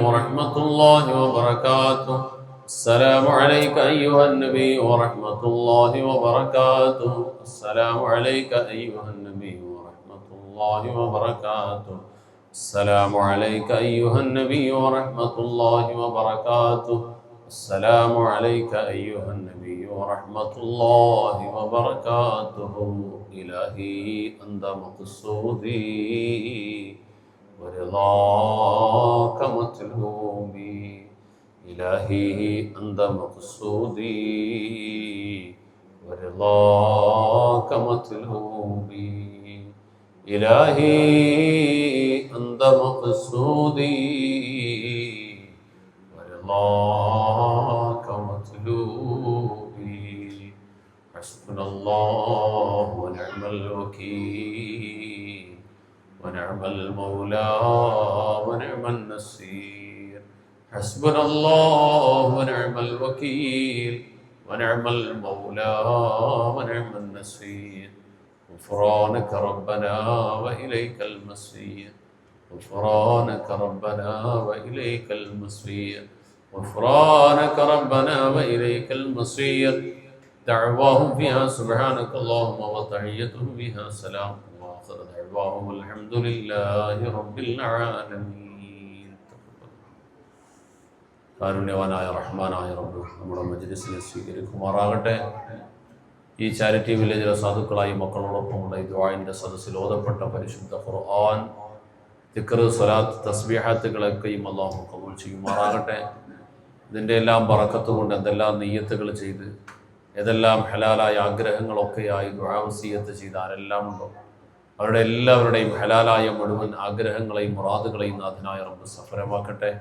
ورحمة الله وبركاته. السلام عليك أيها النبي ورحمة الله وبركاته. السلام عليك أيها النبي ورحمة الله وبركاته. السلام عليك أيها النبي ورحمة الله وبركاته. السلام عليك أيها النبي ورحمة الله وبركاته. إلهي أنت مقصودي ورضاك مطلوبي. إلهي أنت مقصودي ورضاك مطلوبي. إلهي أنت مقصودي ورضاك مطلوبي. حسبنا الله ونعم الوكيل ونعم المولى ونعم النصير. حسبنا الله ونعم الوكيل ونعم المولى ونعم النصير. غفرانك ربنا وإليك المصير. غفرانك ربنا وإليك المصير. غفرانك ربنا وإليك المصير. دعواهم فيها سبحانك اللهم وتحيتهم فيها سلام. وآخر دعواهم الحمد لله رب العالمين. കാരുണ്യവാനായ റഹ്മാനായ റബ്ബ് നമ്മുടെ മജ്‌ലിസിനെ സ്വീകരിക്കുമാറാകട്ടെ. ഈ ചാരിറ്റി വില്ലേജിലെ സാധുക്കളായി മക്കളോടൊപ്പമുള്ള ഈ ദുആഇന്റെ സദസ്സിൽ ഓതപ്പെട്ട പരിശുദ്ധ ഖുർആൻ, ദിക്ർ, സ്വലാത്ത്, തസ്ബീഹാത്തുകളൊക്കെയും അല്ലാഹു ഖബൂൽ ചെയ്യുമാറാകട്ടെ. ഇതിൻ്റെ എല്ലാം ബറക്കത്ത് കൊണ്ട് എന്തെല്ലാം നിയ്യത്തുകൾ ചെയ്ത് ഏതെല്ലാം ഹലാലായ ആഗ്രഹങ്ങളൊക്കെയായി ദുആ വസിയ്യത്ത് ചെയ്ത ആരെല്ലാം ഉണ്ടോ അവരുടെ എല്ലാവരുടെയും ഹലാലായ മുഴുവൻ ആഗ്രഹങ്ങളെയും മുറാദുകളെയും നാഥനായ റബ്ബ് സഫലമാക്കട്ടെ.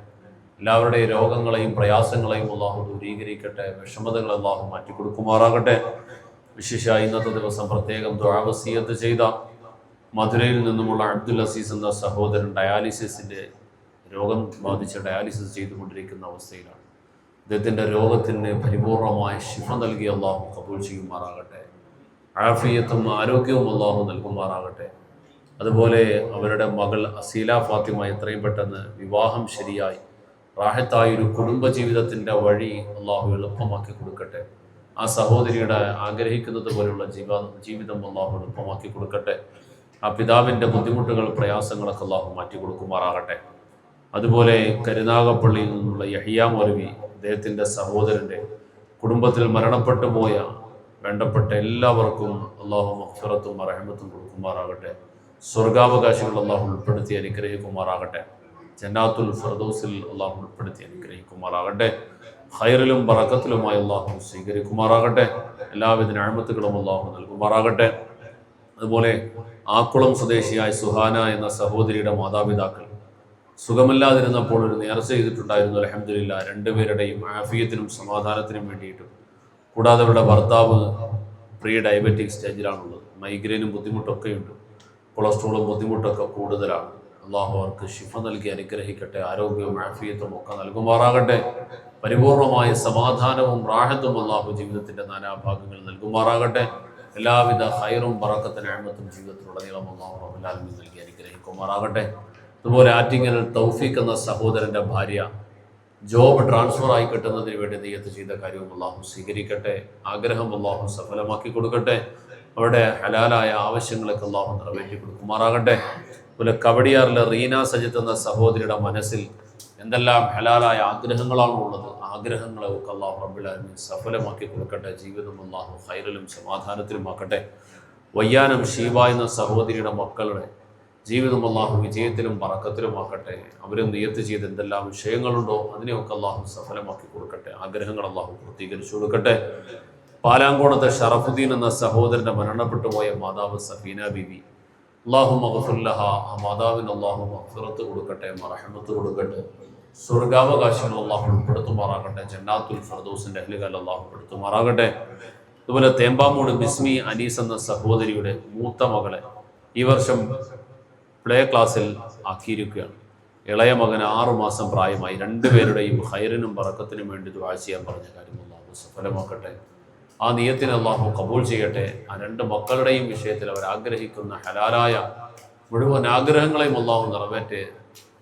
എല്ലാവരുടെയും രോഗങ്ങളെയും പ്രയാസങ്ങളെയും അല്ലാഹു ദൂരീകരിക്കട്ടെ. വിഷമതകൾ അല്ലാഹു മാറ്റിക്കൊടുക്കുമാറാകട്ടെ. വിശേഷ ഇന്നത്തെ ദിവസം പ്രത്യേകം ദുആ വസിയ്യത്ത് ചെയ്ത മധുരയിൽ നിന്നുമുള്ള അബ്ദുൽ അസീസ് എന്ന സഹോദരൻ ഡയാലിസിസിൻ്റെ രോഗം ബാധിച്ച് ഡയാലിസിസ് ചെയ്തുകൊണ്ടിരിക്കുന്ന അവസ്ഥയിലാണ്. അദ്ദേഹത്തിൻ്റെ രോഗത്തിന് പരിപൂർണമായ ശിഫ നൽകി അല്ലാഹു ഖബൂൽ ചെയ്യുമാറാകട്ടെ. ആഫിയത്തും ആരോഗ്യവും അല്ലാഹു നൽകുമാറാകട്ടെ. അതുപോലെ അവരുടെ മകൾ അസീല ഫാത്തിമ എത്രയും പെട്ടെന്ന് വിവാഹം ശരിയായി റാഹത്തായൊരു കുടുംബജീവിതത്തിൻ്റെ വഴി അല്ലാഹു എളുപ്പമാക്കി കൊടുക്കട്ടെ. ആ സഹോദരിയുടെ ആഗ്രഹിക്കുന്നത് പോലെയുള്ള ജീവിതം അല്ലാഹു എളുപ്പമാക്കി കൊടുക്കട്ടെ. ആ പിതാവിൻ്റെ ബുദ്ധിമുട്ടുകൾ പ്രയാസങ്ങളൊക്കെ അല്ലാഹു മാറ്റി കൊടുക്കുമാറാകട്ടെ. അതുപോലെ കരുനാഗപ്പള്ളിയിൽ നിന്നുള്ള യഹിയ മൗലവി, അദ്ദേഹത്തിൻ്റെ സഹോദരൻ്റെ കുടുംബത്തിൽ മരണപ്പെട്ടു പോയ വേണ്ടപ്പെട്ട എല്ലാവർക്കും അല്ലാഹു മഗ്ഫിറത്തും റഹ്മത്തും കൊടുക്കുമാറാകട്ടെ. സ്വർഗാവകാശികൾ അല്ലാഹു ഉൾപ്പെടുത്തി അനുഗ്രഹിക്കുമാറാകട്ടെ. ജന്നാത്തുൽ ഫിർദൗസിൽ അല്ലാഹു ഉൾപ്പെടുത്തി അനുഗ്രഹിക്കുമാറാകട്ടെ. ഖൈറിലും ബറക്കത്തിലുമായി അല്ലാഹു സ്വീകരിക്കുമാറാകട്ടെ. എല്ലാവിധ നിഅമത്തുകളും അല്ലാഹു നൽകുമാറാകട്ടെ. അതുപോലെ ആക്കുളം സ്വദേശിയായ സുഹാന എന്ന സഹോദരിയുടെ മാതാപിതാക്കൾ സുഖമില്ലാതിരുന്നപ്പോൾ ഒരു നേർച്ച ചെയ്തിട്ടുണ്ടായിരുന്നു. അൽഹംദുലില്ലാ, രണ്ടുപേരുടെയും ആഫിയത്തിനും സമാധാനത്തിനും വേണ്ടിയിട്ടും. കൂടാതെ അവരുടെ ഭർത്താവ് പ്രീ ഡയബറ്റിക് സ്റ്റേജിലാണുള്ളത്. മൈഗ്രെയിനും ബുദ്ധിമുട്ടൊക്കെയുണ്ട്. കൊളസ്ട്രോളും ബുദ്ധിമുട്ടൊക്കെ കൂടുതലാണ്. അള്ളാഹു അവർക്ക് ശിഫ നൽകി അനുഗ്രഹിക്കട്ടെ. ആരോഗ്യവും ആഫിയത്തും ഒക്കെ നൽകുമാറാകട്ടെ. പരിപൂർണമായ സമാധാനവും റാഹത്തും അള്ളാഹു ജീവിതത്തിൻ്റെ നാനാഭാഗങ്ങൾ നൽകുമാറാകട്ടെ. എല്ലാവിധ ഖൈറും ബറക്കത്തും നിഅമത്തും ജീവിതത്തിലുടനീളം അള്ളാഹു റബ്ബുൽ ആലമീൻ നൽകി അനുഗ്രഹിക്കുമാറാകട്ടെ. അതുപോലെ ആറ്റിങ്ങൽ തൗഫീഖ് എന്ന സഹോദരൻ്റെ ഭാര്യ ജോബ് ട്രാൻസ്ഫർ ആയി കിട്ടുന്നതിന് വേണ്ടി നിയ്യത്ത് ചെയ്ത കാര്യവും അള്ളാഹു സ്വീകരിക്കട്ടെ. ആഗ്രഹം അള്ളാഹു സഫലമാക്കി കൊടുക്കട്ടെ. അവരുടെ ഹലാലായ ആവശ്യങ്ങളൊക്കെ അള്ളാഹു നിറവേറ്റി കൊടുക്കുമാറാകട്ടെ. അതുപോലെ കവടിയാറിലെ റീന സജിത്ത് എന്ന സഹോദരിയുടെ മനസ്സിൽ എന്തെല്ലാം ഹലാലായ ആഗ്രഹങ്ങളാണ് ഉള്ളത്, ആഗ്രഹങ്ങളൊക്കെ അള്ളാഹു റബ്ബുൽ ആലമീൻ സഫലമാക്കി കൊടുക്കട്ടെ. ജീവിതം അള്ളാഹു ഖൈറിലും സമാധാനത്തിലുമാക്കട്ടെ. വയ്യാനം ഷീബ എന്ന സഹോദരിയുടെ മക്കളുടെ ജീവിതം അള്ളാഹു വിജയത്തിലും ബറക്കത്തിലുമാക്കട്ടെ. അവരും നിയ്യത്ത് ചെയ്ത് എന്തെല്ലാം വിഷയങ്ങളുണ്ടോ അതിനെയൊക്കെ അള്ളാഹു സഫലമാക്കി കൊടുക്കട്ടെ. ആഗ്രഹങ്ങൾ അള്ളാഹു പൂർത്തീകരിച്ചു കൊടുക്കട്ടെ. പാലാങ്കോണത്തെ ഷറഫുദ്ദീൻ എന്ന സഹോദരൻ്റെ മരണപ്പെട്ടു പോയ മാതാവ് സഫീന ബീവി, അള്ളാഹു മഗ്ഫിർ ലഹ, ആ മാതാവിന് അള്ളാഹു മഗ്ഫിറത്ത് കൊടുക്കട്ടെ, റഹ്മത്ത് കൊടുക്കട്ടെ. സ്വർഗാവകാശങ്ങൾ അള്ളാഹു ഉൾപ്പെടുത്തുമാറാകട്ടെ. ജന്നാത്തുൽ ഫിർദൗസിൻ്റെ അഹ്ലുകൾ അള്ളാഹു ഉൾപ്പെടുത്തുമാറാകട്ടെ. അതുപോലെ തേമ്പാമൂട് ബിസ്മി അനീസ് എന്ന സഹോദരിയുടെ മൂത്ത മകളെ ഈ വർഷം പ്ലേ ക്ലാസ്സിൽ ആക്കിയിരിക്കുകയാണ്. ഇളയ മകന് 6 മാസം പ്രായമായി. രണ്ടുപേരുടെയും ഖൈറിനും ബറക്കത്തിനും വേണ്ടി ദുആ ചെയ്യാൻ പറഞ്ഞ കാര്യം അള്ളാഹു സഫലമാക്കട്ടെ. ആ നിയ്യത്തിനെ അള്ളാഹു കബൂൽ ചെയ്യട്ടെ. ആ 2 മക്കളുടെയും വിഷയത്തിൽ അവർ ആഗ്രഹിക്കുന്ന ഹലാലായ മുഴുവൻ ആഗ്രഹങ്ങളെയും അള്ളാഹു നിറവേറ്റി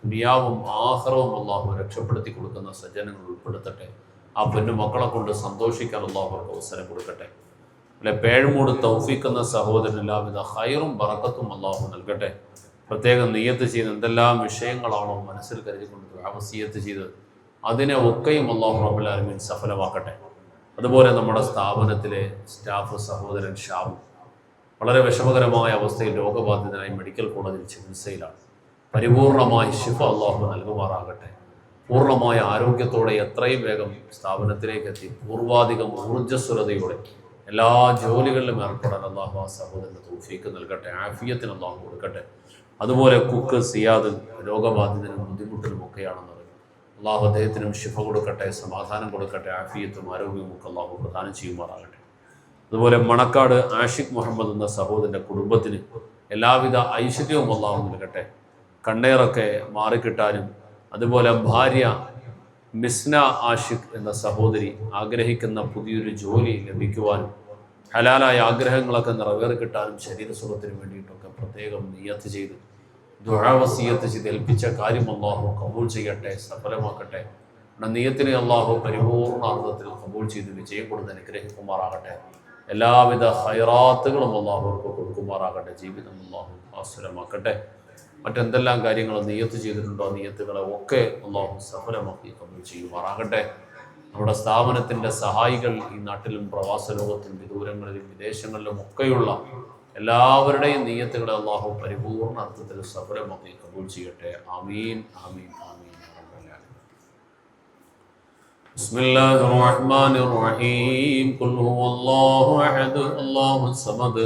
ദുനിയാവും ആഖിറവും അള്ളാഹു രക്ഷപ്പെടുത്തി കൊടുക്കുന്ന സജ്ജനങ്ങൾ ഉൾപ്പെടുത്തട്ടെ. ആ പെണ്ണു മക്കളെ കൊണ്ട് സന്തോഷിക്കാൻ അള്ളാഹു അവർക്ക് അവസരം കൊടുക്കട്ടെ. അല്ലെ, പേഴ്മൂട് തൗഫീഖ് എന്ന സഹോദരൻ എല്ലാവിധ ഹൈറും ബറക്കത്തും അള്ളാഹു നൽകട്ടെ. പ്രത്യേകം നിയ്യത്ത് ചെയ്ത് എന്തെല്ലാം വിഷയങ്ങളാണോ മനസ്സിൽ കരുതിക്കൊണ്ട് വസിയത്ത് ചെയ്ത് അതിനെ ഒക്കെയും അള്ളാഹു റബ്ബുൽ ആലമീൻ സഫലമാക്കട്ടെ. അതുപോലെ നമ്മുടെ സ്ഥാപനത്തിലെ സ്റ്റാഫ് സഹോദരൻ ഷാബു വളരെ വിഷമകരമായ അവസ്ഥയിൽ രോഗബാധിതനായി മെഡിക്കൽ കോളേജിൽ ചികിത്സയിലാണ്. പരിപൂർണമായി ശിഫ അള്ളാഹു നൽകുമാറാകട്ടെ. പൂർണ്ണമായ ആരോഗ്യത്തോടെ എത്രയും വേഗം സ്ഥാപനത്തിലേക്ക് എത്തി പൂർവാധികം ഊർജ്ജസ്വലതയോടെ എല്ലാ ജോലികളിലും ഏർപ്പെടാൻ അള്ളാഹു ആ സഹോദരന് തൗഫീഖ് നൽകട്ടെ. ആഫിയത്തിന് അള്ളാഹു കൊടുക്കട്ടെ. അതുപോലെ കുക്ക് സിയാദ് രോഗബാധിതനും ബുദ്ധിമുട്ടിലും ഒക്കെയാണെന്ന് അള്ളാഹു അദ്ദേഹത്തിനും ശിഫ കൊടുക്കട്ടെ, സമാധാനം കൊടുക്കട്ടെ, ആഫിയത്തും ആരോഗ്യവും ഒക്കെ അള്ളാഹു പ്രദാനം ചെയ്യുമാറാകട്ടെ. അതുപോലെ മണക്കാട് ആഷിഖ് മുഹമ്മദ് എന്ന സഹോദരൻ്റെ കുടുംബത്തിന് എല്ലാവിധ ഐശ്വര്യവും അള്ളാഹു നൽകട്ടെ. കണ്ണേറൊക്കെ മാറിക്കിട്ടാനും അതുപോലെ ഭാര്യ മിസ്ന ആഷിഖ് എന്ന സഹോദരി ആഗ്രഹിക്കുന്ന പുതിയൊരു ജോലി ലഭിക്കുവാനും ഹലാലായ ആഗ്രഹങ്ങളൊക്കെ നിറവേറി കിട്ടാനും ശരീരസുഖത്തിന് വേണ്ടിയിട്ടൊക്കെ പ്രത്യേകം നിയ്യത്ത് ചെയ്ത് ദുആ വസിയത്ത് ചെയ്ത് ഏൽപ്പിച്ച കാര്യം അള്ളാഹു കബൂൾ ചെയ്യട്ടെ, സഫലമാക്കട്ടെ. നിയ്യത്തിനെ അള്ളാഹു പരിപൂർണാർത്ഥത്തിൽ കബൂൾ ചെയ്ത് വിജയം കൊടുത്ത് അനുഗ്രഹിക്കുമാറാകട്ടെ. എല്ലാവിധ ഹൈറാത്തുകളും അള്ളാഹുർക്ക് കൊടുക്കുമാറാകട്ടെ. ജീവിതം അള്ളാഹു ആസുരമാക്കട്ടെ. മറ്റെന്തെല്ലാം കാര്യങ്ങൾ നിയ്യത്ത് ചെയ്തിട്ടുണ്ടോ നിയ്യത്തുകളെ ഒക്കെ അള്ളാഹു സഫലമാക്കി കബൂൽ ചെയ്യുമാറാകട്ടെ. നമ്മുടെ സ്ഥാപനത്തിൻ്റെ സഹായികൾ ഈ നാട്ടിലും പ്രവാസ ലോകത്തിലും വിദൂരങ്ങളിലും വിദേശങ്ങളിലും ഒക്കെയുള്ള എല്ലാവരുടെയും നിയ്യത്തുകളെ അള്ളാഹു പരിപൂർണ അർത്ഥത്തിൽ സഫലമാക്കി കബൂൽ ചെയ്യട്ടെ. ആമീൻ ആമീൻ ആമീൻ. ബിസ്മില്ലാഹിർ റഹ്മാനിർ റഹീം. ഖുൽ ഹുവല്ലാഹു അഹദ് അല്ലാഹുസ് സമദ്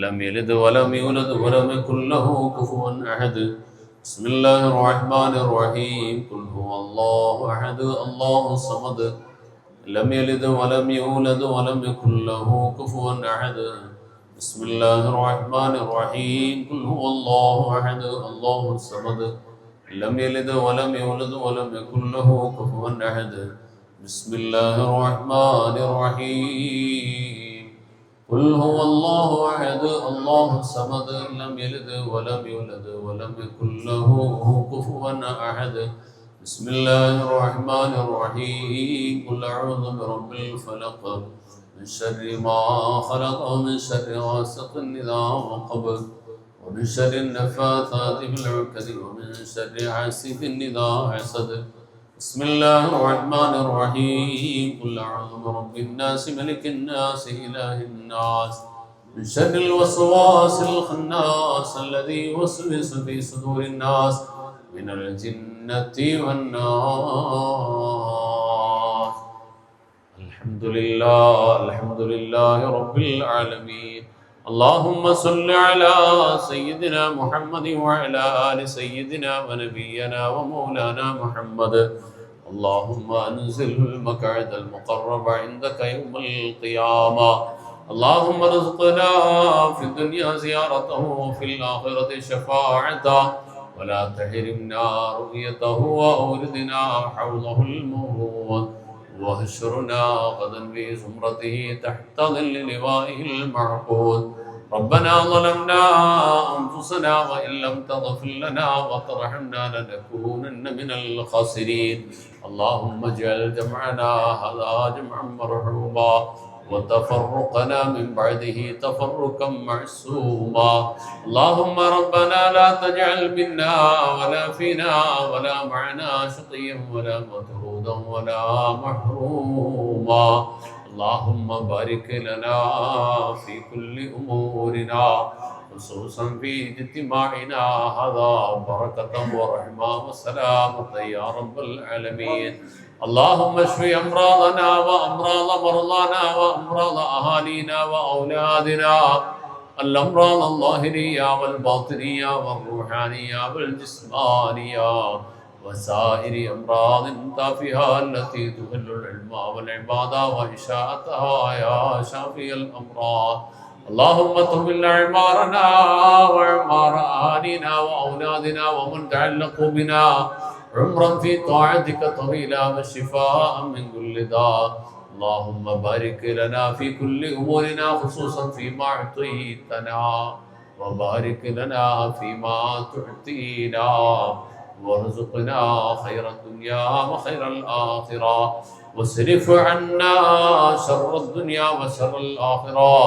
ലം യലിദ് വലം യൂലദ് വലം യകുൽ ലഹു കുഫുവൻ അഹദ്. ബിസ്മില്ലാഹിർ റഹ്മാനിർ റഹീം. ഖുൽ ഹുവല്ലാഹു അഹദ് അല്ലാഹുസ് സമദ് ലം യലിദ് വലം യൂലദ് വലം യകുൽ ലഹു കുഫുവൻ അഹദ്. بسم الله الرحمن الرحيم. قل هو الله أحد الله الصمد لم يلد ولم يولد ولم يكن له كفوا أحد. بسم الله الرحمن الرحيم. قل هو الله أحد الله الصمد لم يلد ولم يولد ولم يكن له كفوا أحد. بسم الله الرحمن الرحيم. قل أعوذ برب الفلق من شر ما خلق ومن شر غاسق إذا وقب ومن شر النفاثات في العقد ومن شر حاسد إذا حسد. بسم الله الرحمن الرحيم. قل أعوذ برب الناس ملك الناس إله الناس من شر الوسواس الخناس الذي يوسوس في صدور الناس من الجنة والناس. الحمد لله رب العالمين. اللهم صل على سيدنا محمد وعلى آل سيدنا ونبينا ومولانا محمد. اللهم أنزل المقعد المقرب عندك يوم القيامة. اللهم ارزقنا في الدنيا زيارته وفي الآخرة شفاعته ولا تحرمنا رؤيته وأوردنا حوضه المورود واحشرنا غدا في زمرته تحت ظل لوائه المعقود. ربنا ظلمنا أنفسنا وإن لم تغفر لنا وترحمنا لنكونن من الخاسرين. اللهم اجعل جمعنا هذا جمعا مرحوما وتفرقنا من بعده تفرقا معصوما. اللهم ربنا لا تجعل منا ولا فينا ولا معنا شقيا ولا مطرودا ولا محروما. اللهم بارك لنا في كل أمورنا خصوصا في اجتماعنا هذا بركة ورحمة وسلامة يا رب العالمين. اللهم اشف أمراضنا وأمراض مرضانا وأمراض أهالينا وأولادنا، الأمراض الظاهرية والباطنية والروحانية والجسمانية وسائر أمراض تافهة التي تهل العلم والعبادة وإشاءتها يا شافي الأمراض. اللهم طول أعمارنا وأعمار أهالينا وأولادنا ومن تعلق بنا عمرا في طاعتك طويلا وشفاء من كل داء. اللهم بارك لنا في كل أمورنا خصوصا فيما أعطيتنا وبارك لنا فيما تعطينا وارزقنا خير الدنيا وخير الآخرة واصرف عنا شر الدنيا وشر الآخرة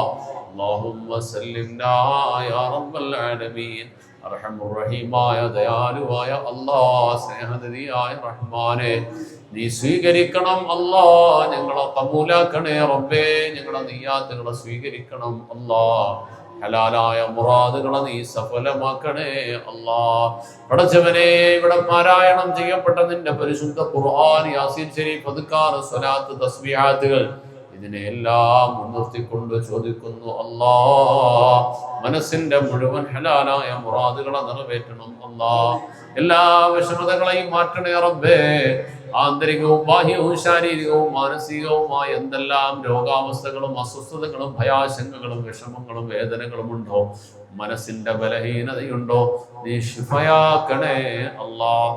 اللهم سلمنا يا رب العالمين അർഹമുർറഹീമായ ദയാലുവായ അല്ലാഹ് സ്നേഹനിധിയായ റഹ്മാനെ നീ സ്വീകരിക്കണം അല്ലാഹ് ഞങ്ങളെ കബൂലാക്കണേ റബ്ബേ ഞങ്ങളുടെ നിയ്യാത്തുകളെ സ്വീകരിക്കണം അല്ലാഹ് ഹലാലായ മുറാദുകളെ നീ സഫലമാക്കണേ അല്ലാഹ് പടച്ചവനെ ഇവിടെ പാരായണം ചെയ്യപ്പെട്ട നിന്റെ പരിശുദ്ധ ഖുർആൻ യാസീൻ ശരീഫ് അദ്കാർ സ്വലാത്ത് തസ്ബീഹാത്തുകൾ ഇതിനെല്ലാം മുൻനിർത്തിക്കൊണ്ട് ചോദിക്കുന്നു അല്ലാഹ് മനസ്സിന്റെ മുഴുവൻ ഹലാലായ മുറാദുകളെ നിറവേറ്റണം അല്ലാഹ് എല്ലാ വിഷമതകളെയും മാറ്റണേ റബ്ബേ ആന്തരികവും ബാഹ്യവും ശാരീരികവും മാനസികവുമായ എന്തെല്ലാം രോഗാവസ്ഥകളും അസ്വസ്ഥതകളും ഭയാശങ്കകളും വിഷമങ്ങളും വേദനകളും ഉണ്ടോ മനസ്സിന്റെ ബലഹീനതയുണ്ടോ നീ ശിഫയാക്കണേ അല്ലാഹ്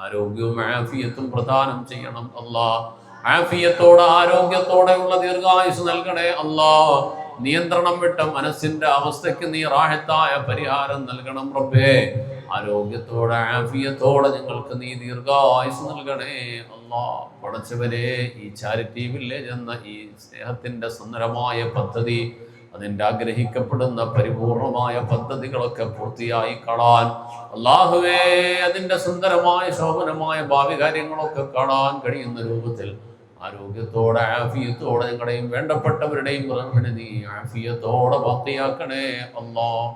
ആരോഗ്യവും ആഫിയത്തും പ്രദാനം ചെയ്യണം അല്ലാഹ് ആഫിയത്തോടെ ആരോഗ്യത്തോടെയുള്ള ദീർഘായുസ് നൽകണേ അല്ലാഹ് നിയന്ത്രണം വിട്ട മനസ്സിന്റെ അവസ്ഥയ്ക്ക് നീ റാഹത്തായ പരിഹാരം നൽകണം റബ്ബേ ആരോഗ്യത്തോടെ ആഫിയത്തോടെ ഞങ്ങൾക്ക് നീ ദീർഘായുസ് നൽകണേ അല്ലാഹ് പടച്ചവരെ ഈ ചാരിറ്റി വില്ലേജ് എന്ന ഈ സ്നേഹത്തിന്റെ സുന്ദരമായ പദ്ധതി അതിൻ്റെ ആഗ്രഹിക്കപ്പെടുന്ന പരിപൂർണമായ പദ്ധതികളൊക്കെ പൂർത്തിയായി കാണാൻ അല്ലാഹുവേ അതിൻ്റെ സുന്ദരമായ ശോഭനമായ ഭാവി കാര്യങ്ങളൊക്കെ കാണാൻ കഴിയുന്ന രൂപത്തിൽ ആരോഗ്യത്തോടെ ആഫിയത്തോടെ ഞങ്ങളുടെയും വേണ്ടപ്പെട്ടവരുടെയും റബ്ബിനെ നീ ആഫിയത്തോടെ ബാക്കിയാക്കണേ അല്ലാഹ്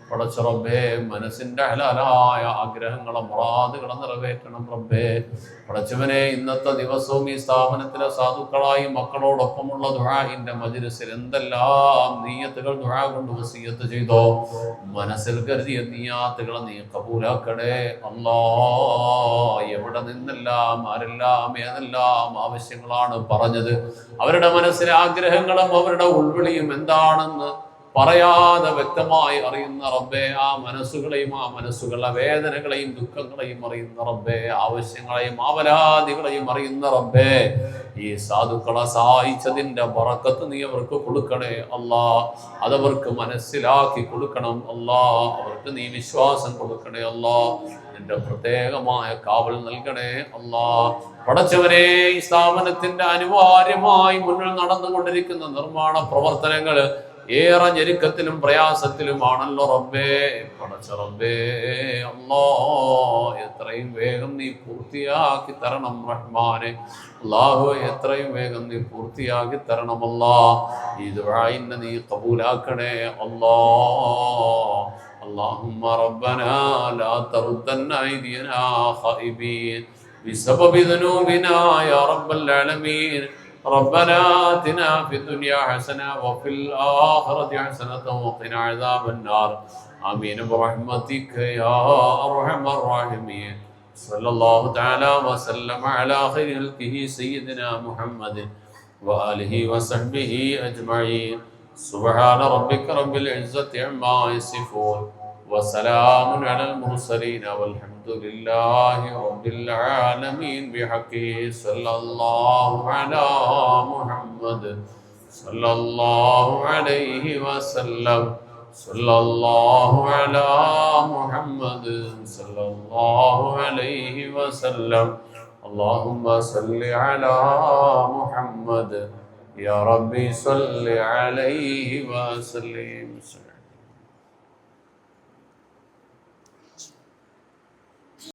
പടച്ച റബ്ബേ മനസ്സിന്റെ ഹലാലായ ആഗ്രഹങ്ങളെ മുറാദുകളെ നിറവേറ്റണം റബ്ബേ പടച്ചവനെ ഇന്നത്തെ ദിവസവും ഈ സ്ഥാപനത്തിലെ സാധുക്കളായി മക്കളോടൊപ്പമുള്ള ദുആഇന്റെ മജ്ലിസിൽ എന്തെല്ലാം നിയ്യത്തുകൾ ദുആ കൊണ്ട് വസിയത്ത് ചെയ്തോ മനസ്സിൽ കരുതിയ നിയ്യാത്തുകളെ നീ കബൂലാക്കണേ അല്ലാഹ് എവിടെ നിന്നെല്ലാം ആരെല്ലാം ഏതെല്ലാം ആവശ്യങ്ങളാണ് പറഞ്ഞത് അവരുടെ മനസ്സിലെ ആഗ്രഹങ്ങളും അവരുടെ ഉൾവിളിയും എന്താണെന്ന് പറയാതെ വ്യക്തമായി അറിയുന്ന റബ്ബേ ആ മനസ്സുകളുടെ വേദനകളെയും ദുഃഖങ്ങളെയും അറിയുന്ന റബ്ബേ ആവശ്യങ്ങളെയും ആവലാദികളെയും അറിയുന്ന റബ്ബേ ഈ സാധുക്കളെ സഹായിച്ചതിന്റെ ബറക്കത്ത് നീ അവർക്ക് കൊടുക്കണേ അല്ലാഹ് അതവർക്ക് മനസ്സിലാക്കി കൊടുക്കണം അല്ലാഹ് അവർക്ക് നീ വിശ്വാസം കൊടുക്കണേ അല്ലാഹ് നിന്റെ പ്രത്യേകമായ കാവൽ നൽകണേ അല്ലാഹ് പടച്ചവനെ ഈ സ്ഥാപനത്തിന്റെ അനിവാര്യമായി മുന്നിൽ നടന്നുകൊണ്ടിരിക്കുന്ന നിർമ്മാണ പ്രവർത്തനങ്ങൾ ഏറെ ഞെരുക്കത്തിലും പ്രയാസത്തിലുമാണല്ലോ റബ്ബേ പടച്ച റബ്ബേ അല്ലാഹ് എത്രയും വേഗം നീ പൂർത്തിയാക്കി തരണം റഹ്മാനെ അല്ലാഹു എത്രയും വേഗം നീ പൂർത്തിയാക്കി തരണം അല്ലാഹ് ഈ ദുആഇനെ നീ ഖബൂലാക്കണേ അല്ലാഹ് اللهم ربنا لا تردن أيدينا خائبين بسبب ذنوبنا يا رب العالمين ربنا آتنا في الدنيا حسنة وفي الآخرة حسنة وقنا عذاب النار آمين برحمتك يا أرحم الراحمين صلى الله تعالى وسلم على خير خلقه سيدنا محمد وآله وصحبه أجمعين سبحان ربك رب العزة عما يصفون وسلام على المرسلين والحمد لله رب العالمين بحقه صلى الله على محمد صلى الله عليه وسلم صلى الله على محمد صلى الله عليه وسلم اللهم صل على محمد يا ربي صل عليه وسلم